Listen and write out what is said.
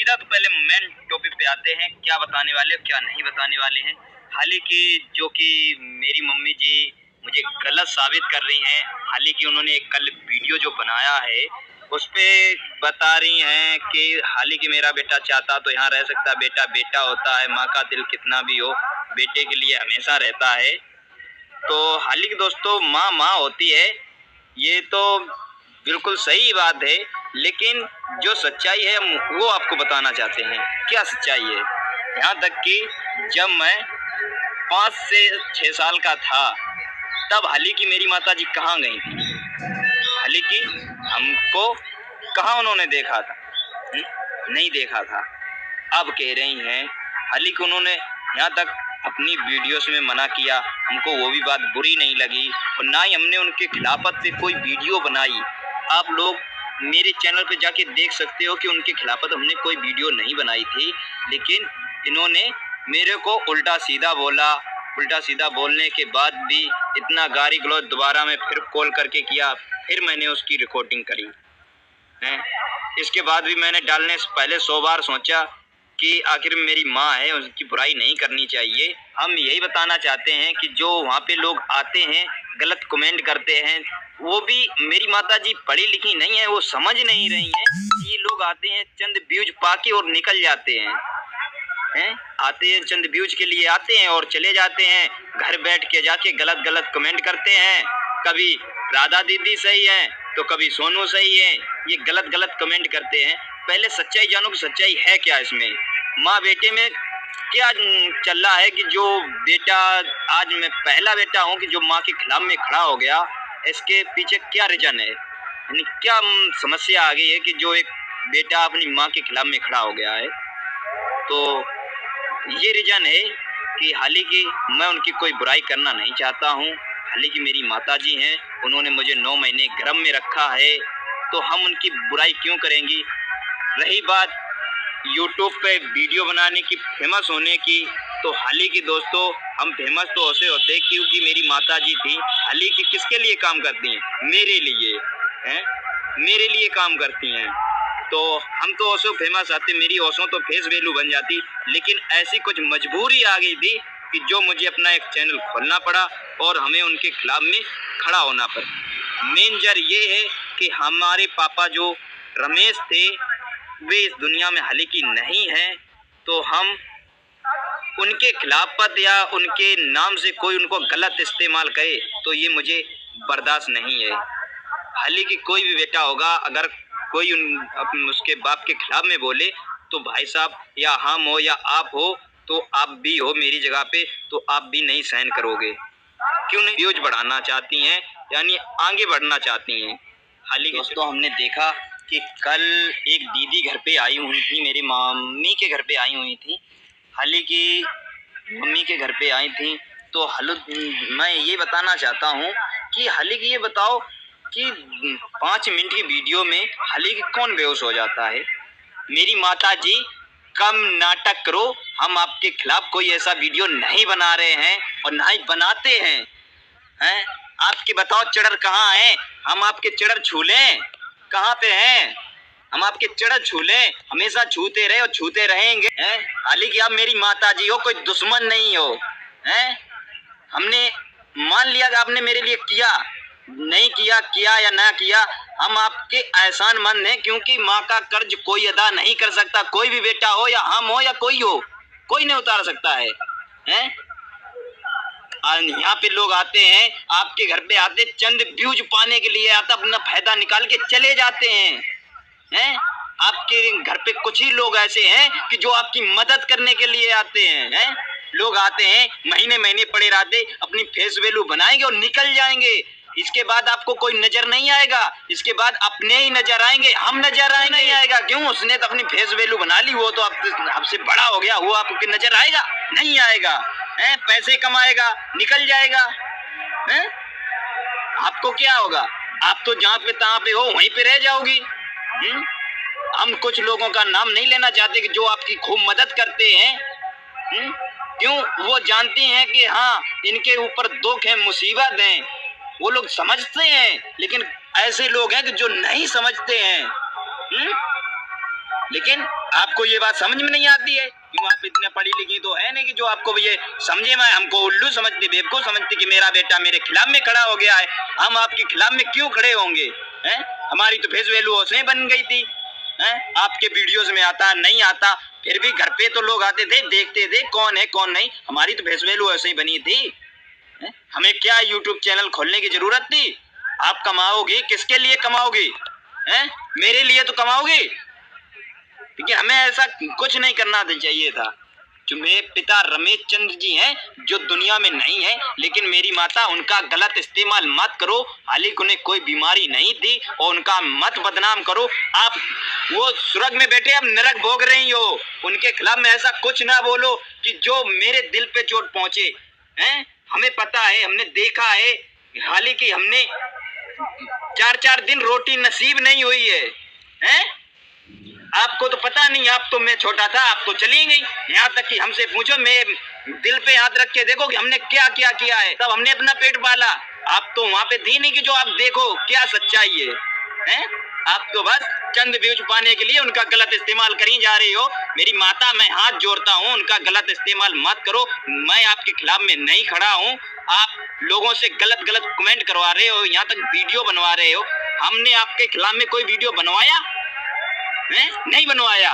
सीधा तो पहले मेन टॉपिक पे आते हैं, क्या बताने वाले क्या नहीं बताने वाले हैं। हालांकि जो कि मेरी मम्मी जी मुझे गलत साबित कर रही हैं। हालांकि उन्होंने एक कल वीडियो जो बनाया है उस पे बता रही हैं कि हालांकि मेरा बेटा चाहता तो यहाँ रह सकता, बेटा बेटा होता है, माँ का दिल कितना भी हो बेटे के लिए हमेशा रहता है। तो हालांकि दोस्तों माँ माँ होती है, ये तो बिल्कुल सही बात है, लेकिन जो सच्चाई है हम वो आपको बताना चाहते हैं। क्या सच्चाई है? यहाँ तक कि जब मैं 5 से 6 साल का था तब हालांकि मेरी माताजी कहाँ गई थी, हालांकि हमको कहाँ उन्होंने देखा था, नहीं देखा था। अब कह रही हैं हालांकि उन्होंने यहाँ तक अपनी वीडियोस में मना किया, हमको वो भी बात बुरी नहीं लगी और ना ही हमने उनके खिलाफत पे कोई वीडियो बनाई। आप लोग मेरे चैनल पे जाके देख सकते हो कि उनके खिलाफत हमने कोई वीडियो नहीं बनाई थी, लेकिन इन्होंने मेरे को उल्टा सीधा बोला। उल्टा सीधा बोलने के बाद भी इतना गाली गलौज दोबारा मैं फिर कॉल करके किया, फिर मैंने उसकी रिकॉर्डिंग करी है। इसके बाद भी मैंने डालने से पहले 100 बार सोचा कि आखिर मेरी माँ है, उसकी बुराई नहीं करनी चाहिए। हम यही बताना चाहते हैं कि जो वहाँ पे लोग आते हैं गलत कमेंट करते हैं, वो भी मेरी माताजी पढ़ी लिखी नहीं है, वो समझ नहीं रही हैं। ये लोग आते हैं चंद व्यूज पाके और निकल जाते हैं, आते हैं चंद व्यूज के लिए आते हैं और चले जाते हैं। घर बैठ के जाके गलत गलत कमेंट करते हैं, कभी राधा दीदी सही है तो कभी सोनू सही है, ये गलत गलत कमेंट करते हैं। पहले सच्चाई जानो कि सच्चाई है क्या इसमें, माँ बेटे में क्या चल रहा है कि जो बेटा आज मैं पहला बेटा हूँ कि जो माँ के खिलाफ में खड़ा हो गया, इसके पीछे क्या रीजन है, यानी क्या समस्या आ गई है कि जो एक बेटा अपनी माँ के खिलाफ में खड़ा हो गया है। तो ये रीजन है कि हालांकि मैं उनकी कोई बुराई करना नहीं चाहता हूँ। हालांकि मेरी माताजी हैं, उन्होंने मुझे 9 महीने गर्भ में रखा है, तो हम उनकी बुराई क्यों करेंगी। रही बात यूट्यूब पे वीडियो बनाने की, फेमस होने की, तो हालांकि दोस्तों हम फेमस तो ऐसे होते हैं क्योंकि मेरी माताजी थी। हालांकि किसके लिए काम करती हैं? मेरे लिए हैं, मेरे लिए काम करती हैं। तो हम तो ओसो फेमस आते, मेरी ओसो तो फेस वैल्यू बन जाती, लेकिन ऐसी कुछ मजबूरी आ गई थी कि जो मुझे अपना एक चैनल खोलना पड़ा और हमें उनके खिलाफ में खड़ा होना पड़ा। मेन जर ये है कि हमारे पापा जो रमेश थे वे इस दुनिया में हालांकि नहीं है, तो हम उनके खिलाफत या उनके नाम से कोई उनको गलत इस्तेमाल करे तो ये मुझे बर्दाश्त नहीं है। हालांकि कोई भी बेटा होगा अगर कोई उसके बाप के खिलाफ में बोले तो भाई साहब, या हम हो या आप हो, तो आप भी हो मेरी जगह पे, तो आप भी नहीं सहन करोगे। क्यों नहीं? व्यूज बढ़ाना चाहती हैं, यानी आगे बढ़ना चाहती हैं। हालांकि दोस्तों हमने देखा कि कल एक दीदी घर पे आई हुई थी, मेरी मम्मी के घर पे आई हुई थी। हालांकि मम्मी के घर पे आई थी, तो मैं ये बताना चाहता हूँ कि हालांकि ये बताओ कि 5 मिनट की वीडियो में हालांकि कौन बेहोश हो जाता है। मेरी माताजी कम नाटक करो, हम आपके खिलाफ कोई ऐसा वीडियो नहीं बना रहे हैं और ना ही बनाते हैं। आपके बताओ चढ़र कहाँ है, हम आपके चढ़र छू लें, कहाँ पे हैं? हम आपके चढ़र छू लें, हमेशा छूते रहे और छूते रहेंगे। हालांकि आप मेरी माताजी हो, कोई दुश्मन नहीं हो। हमने मान लिया कि आपने मेरे लिए किया, नहीं किया, किया या ना किया, हम आपके एहसानमंद हैं, क्योंकि माँ का कर्ज कोई अदा नहीं कर सकता। कोई भी बेटा हो या हम हो या कोई हो, कोई नहीं उतार सकता है। यहाँ पे लोग आते हैं, आपके घर पे आते चंद व्यूज पाने के लिए, आता अपना फायदा निकाल के चले जाते हैं। आपके घर पे कुछ ही लोग ऐसे हैं कि जो आपकी मदद करने के लिए आते हैं। लोग आते हैं, महीने महीने पड़े रहते, अपनी फेस वैल्यू बनाएंगे और निकल जाएंगे। इसके बाद आपको कोई नजर नहीं आएगा, इसके बाद अपने ही नजर आएंगे, हम नजर आएंगे नहीं आएगा। क्यों? उसने तो अपनी फेस वैल्यू बना ली, वो तो आपसे बड़ा हो गया, वो आपके नजर आएगा नहीं आएगा। पैसे कमाएगा, निकल जाएगा। आपको क्या होगा? आप तो जहाँ पे तहाँ पे हो वहीं पे रह जाओगी। हम कुछ लोगों का नाम नहीं लेना चाहते कि जो आपकी खूब मदद करते हैं। क्यों? वो जानते हैं कि हाँ इनके ऊपर दुख है, मुसीबत है, वो लोग समझते हैं, लेकिन ऐसे लोग हैं कि जो नहीं समझते हैं। लेकिन आपको ये बात समझ में नहीं आती है। क्यों आप इतने पढ़ी लिखी तो है नहीं कि जो आपको ये समझे में हमको उल्लू समझते, बेवकूफ समझते कि मेरा बेटा मेरे खिलाफ में खड़ा हो गया है। हम आपके खिलाफ में क्यों खड़े होंगे? हैं? हमारी तो फेस वैल्यू उसमें बन गई थी। हैं? आपके वीडियोस में आता नहीं आता, फिर भी घर पे तो लोग आते थे, देखते थे कौन है कौन नहीं। हमारी तो फेस वैल्यू ऐसे ही बनी थी। हैं? हमें क्या यूट्यूब चैनल खोलने की जरूरत थी? आप कमाओगे, किसके लिए कमाओगे? हैं? मेरे लिए तो कमाओगे। क्योंकि हमें ऐसा कुछ नहीं करना चाहिए था। जो मेरे पिता रमेश चंद्र जी हैं, जो दुनिया में नहीं है, लेकिन मेरी माता, उनका गलत इस्तेमाल मत करो। हालांकि उन्हें कोई बीमारी नहीं थी और उनका मत बदनाम करो। आप वो स्वर्ग में बैठे अब नरक भोग रही हो, उनके खिलाफ में ऐसा कुछ ना बोलो कि जो मेरे दिल पे चोट पहुंचे। हैं? हमें पता है, हमने देखा है। हालांकि हमने 4-4 दिन रोटी नसीब नहीं हुई है। हैं? आपको तो पता नहीं, आप तो, मैं छोटा था, आप तो चली गई। यहाँ तक कि हमसे पूछो, मैं दिल पे हाथ रख के देखो कि हमने क्या क्या किया है, तब हमने अपना पेट पाला। आप तो वहां पे थी नहीं कि जो आप देखो क्या सच्चाई है? आप तो बस चंद व्यूज पाने के लिए उनका गलत इस्तेमाल करी जा रही हो। मेरी माता, मैं हाथ जोड़ता हूँ, उनका गलत इस्तेमाल मत करो। मैं आपके खिलाफ में नहीं खड़ा हूँ। आप लोगों से गलत गलत कमेंट करवा रहे हो, यहाँ तक वीडियो बनवा रहे हो। हमने आपके खिलाफ में कोई वीडियो बनवाया? नहीं बनवाया।